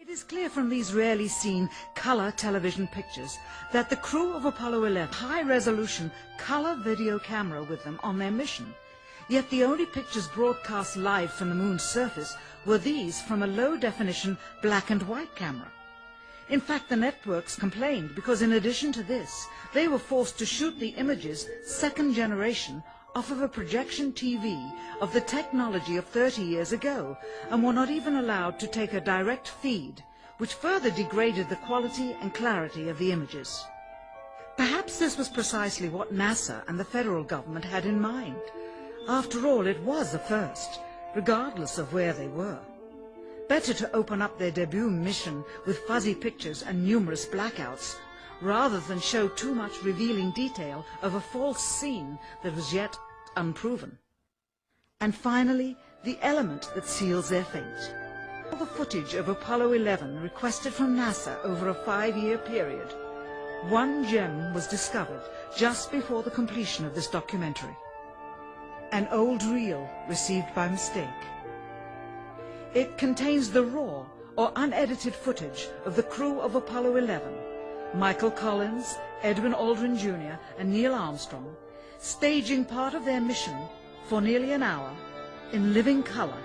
It is clear from these rarely seen color television pictures that the crew of Apollo 11 had a high-resolution color video camera with them on their mission. Yet the only pictures broadcast live from the moon's surface were these from a low-definition black and white camera. In fact, the networks complained because in addition to this, they were forced to shoot the images, second generation, off of a projection TV of the technology of 30 years ago, and were not even allowed to take a direct feed, which further degraded the quality and clarity of the images. Perhaps this was precisely what NASA and the federal government had in mind. After all, it was a first, regardless of where they were. Better to open up their debut mission with fuzzy pictures and numerous blackouts, rather than show too much revealing detail of a false scene that was yet unproven. And finally, the element that seals their fate. All the footage of Apollo 11 requested from NASA over a 5-year period. One gem was discovered just before the completion of this documentary. An old reel received by mistake. It contains the raw or unedited footage of the crew of Apollo 11, Michael Collins, Edwin Aldrin Jr. and Neil Armstrong, staging part of their mission for nearly an hour in living color,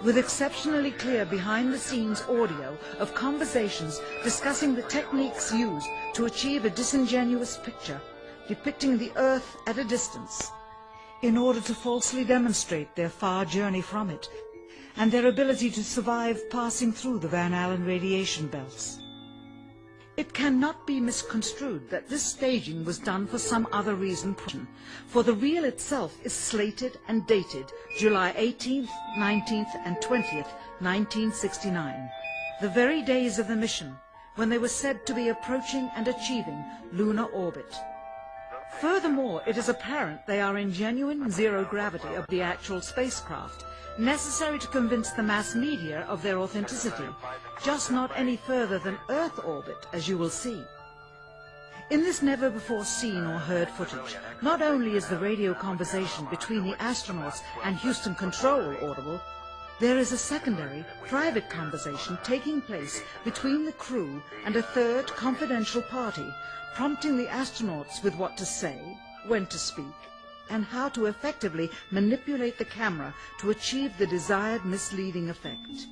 with exceptionally clear behind-the-scenes audio of conversations discussing the techniques used to achieve a disingenuous picture depicting the Earth at a distance, in order to falsely demonstrate their far journey from it and their ability to survive passing through the Van Allen radiation belts. It cannot be misconstrued that this staging was done for some other reason, for the reel itself is slated and dated July 18th, 19th and 20th, 1969, the very days of the mission when they were said to be approaching and achieving lunar orbit. Furthermore, it is apparent they are in genuine zero gravity of the actual spacecraft, necessary to convince the mass media of their authenticity, just not any further than Earth orbit, as you will see. In this never-before-seen or heard footage, not only is the radio conversation between the astronauts and Houston Control audible, there is a secondary, private conversation taking place between the crew and a third confidential party, prompting the astronauts with what to say, when to speak, and how to effectively manipulate the camera to achieve the desired misleading effect.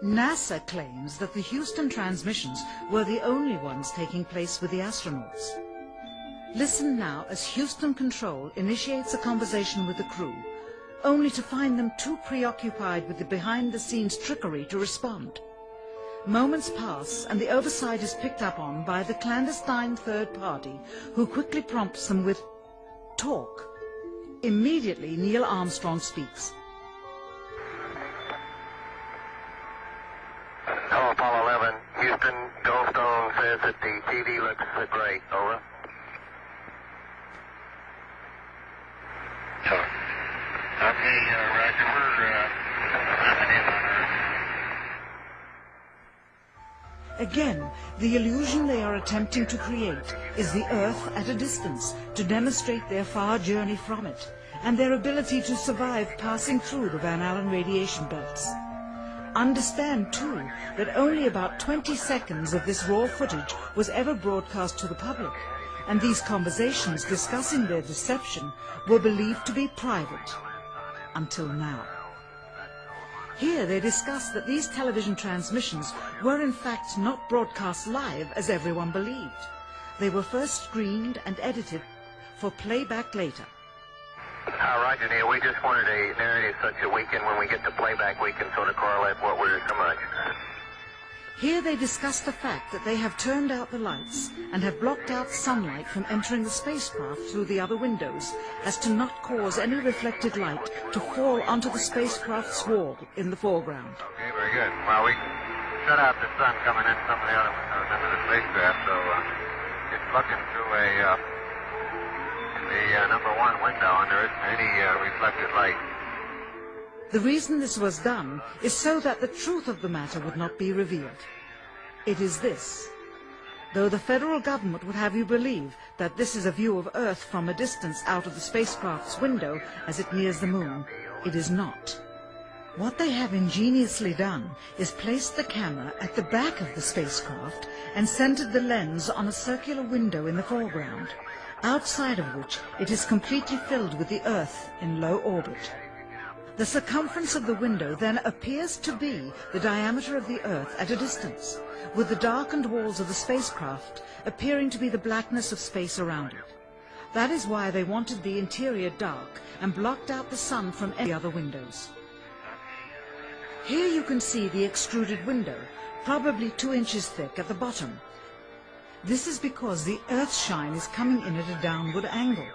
NASA claims that the Houston transmissions were the only ones taking place with the astronauts. Listen now as Houston Control initiates a conversation with the crew, only to find them too preoccupied with the behind-the-scenes trickery to respond. Moments pass and the oversight is picked up on by the clandestine third party, who quickly prompts them with talk. Immediately, Neil Armstrong speaks. Hello, Apollo 11. Houston, Goldstone says that the TV looks great. Over. Okay, Roger. We're coming in on Earth. Again, the illusion they are attempting to create is the Earth at a distance to demonstrate their far journey from it and their ability to survive passing through the Van Allen radiation belts. Understand, too, that only about 20 seconds of this raw footage was ever broadcast to the public, and these conversations discussing their deception were believed to be private, until now. Here they discuss that these television transmissions were in fact not broadcast live as everyone believed. They were first screened and edited for playback later. Roger, Neil. We just wanted a narrative such that we can, when we get to playback, we can sort of correlate what we're so much. Here they discuss the fact that they have turned out the lights and have blocked out sunlight from entering the spacecraft through the other windows, as to not cause any reflected light to fall onto the spacecraft's wall in the foreground. Okay, very good. Well, we shut out the sun coming in some of the other windows into the spacecraft, so it's looking through the number one window, and there isn't any reflected light. The reason this was done is so that the truth of the matter would not be revealed. It is this. Though the federal government would have you believe that this is a view of Earth from a distance out of the spacecraft's window as it nears the moon, it is not. What they have ingeniously done is placed the camera at the back of the spacecraft and centered the lens on a circular window in the foreground, outside of which it is completely filled with the Earth in low orbit. The circumference of the window then appears to be the diameter of the Earth at a distance, with the darkened walls of the spacecraft appearing to be the blackness of space around it. That is why they wanted the interior dark and blocked out the sun from any other windows. Here you can see the extruded window, probably 2 inches thick at the bottom. This is because the Earth's shine is coming in at a downward angle.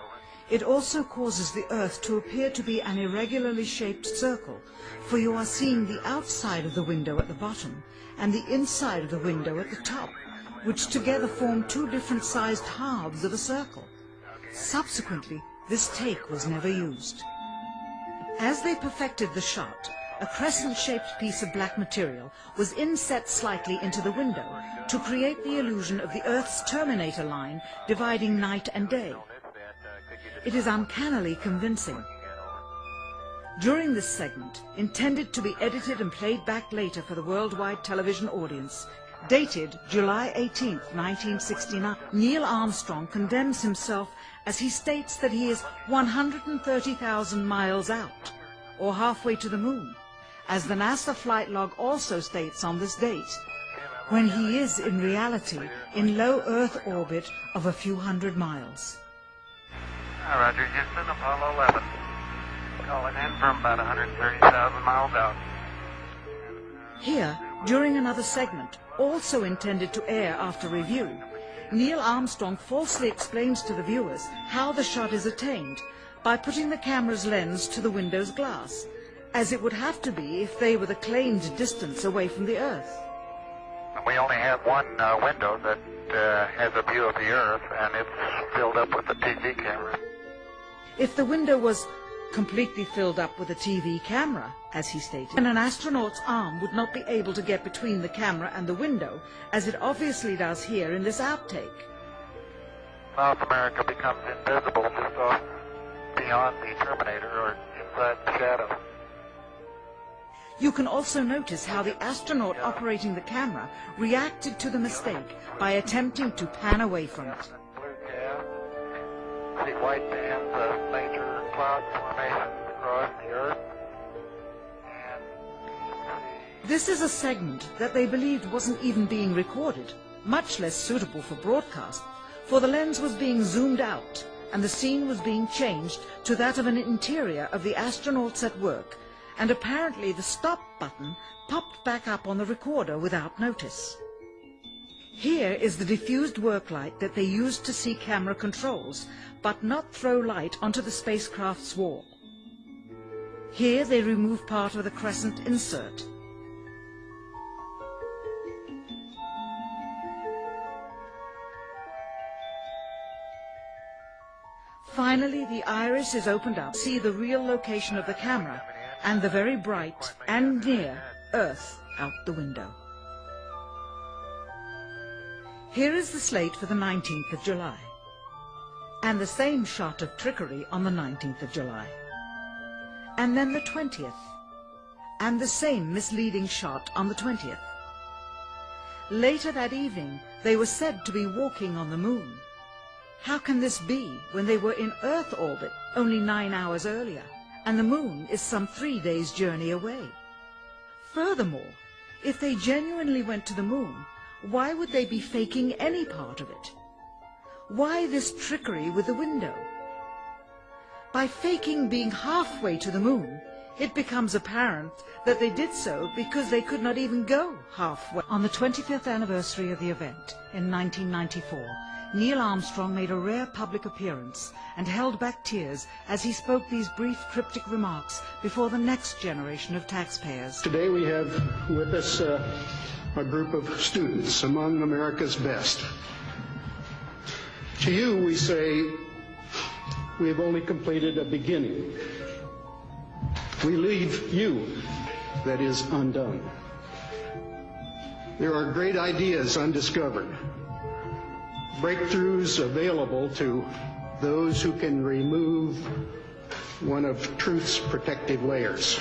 It also causes the Earth to appear to be an irregularly shaped circle, for you are seeing the outside of the window at the bottom and the inside of the window at the top, which together form 2 different sized halves of a circle. Subsequently, this take was never used. As they perfected the shot, a crescent-shaped piece of black material was inset slightly into the window to create the illusion of the Earth's terminator line dividing night and day. It is uncannily convincing. During this segment, intended to be edited and played back later for the worldwide television audience, dated July 18, 1969, Neil Armstrong condemns himself as he states that he is 130,000 miles out, or halfway to the moon, as the NASA flight log also states on this date, when he is in reality in low Earth orbit of a few hundred miles. Roger, Houston, Apollo 11. Calling in from about 130,000 miles out. Here, during another segment, also intended to air after review, Neil Armstrong falsely explains to the viewers how the shot is attained by putting the camera's lens to the window's glass, as it would have to be if they were the claimed distance away from the Earth. We only have one window that has a view of the Earth, and it's filled up with the TV camera. If the window was completely filled up with a TV camera, as he stated, then an astronaut's arm would not be able to get between the camera and the window, as it obviously does here in this outtake. South America becomes invisible just off beyond the Terminator or inside the shadow. You can also notice how the astronaut operating the camera reacted to the mistake by attempting to pan away from it. Blue gas, see white bands of major cloud formations across the Earth. This is a segment that they believed wasn't even being recorded, much less suitable for broadcast, for the lens was being zoomed out and the scene was being changed to that of an interior of the astronauts at work, and apparently the stop button popped back up on the recorder without notice. Here is the diffused work light that they used to see camera controls, but not throw light onto the spacecraft's wall. Here they remove part of the crescent insert. Finally, the iris is opened up to see the real location of the camera and the very bright and near Earth out the window. Here is the slate for the 19th of July, and the same shot of trickery on the 19th of July, and then the 20th, and the same misleading shot on the 20th. Later that evening, they were said to be walking on the moon. How can this be when they were in Earth orbit only 9 hours earlier, and the moon is some 3 days' journey away? Furthermore, if they genuinely went to the moon, why would they be faking any part of it? Why this trickery with the window? By faking being halfway to the moon, it becomes apparent that they did so because they could not even go halfway. On the 25th anniversary of the event in 1994, Neil Armstrong made a rare public appearance and held back tears as he spoke these brief cryptic remarks before the next generation of taxpayers. Today we have with us a group of students among America's best. To you we say, we have only completed a beginning. We leave you, that is, undone. There are great ideas undiscovered, breakthroughs available to those who can remove one of truth's protective layers.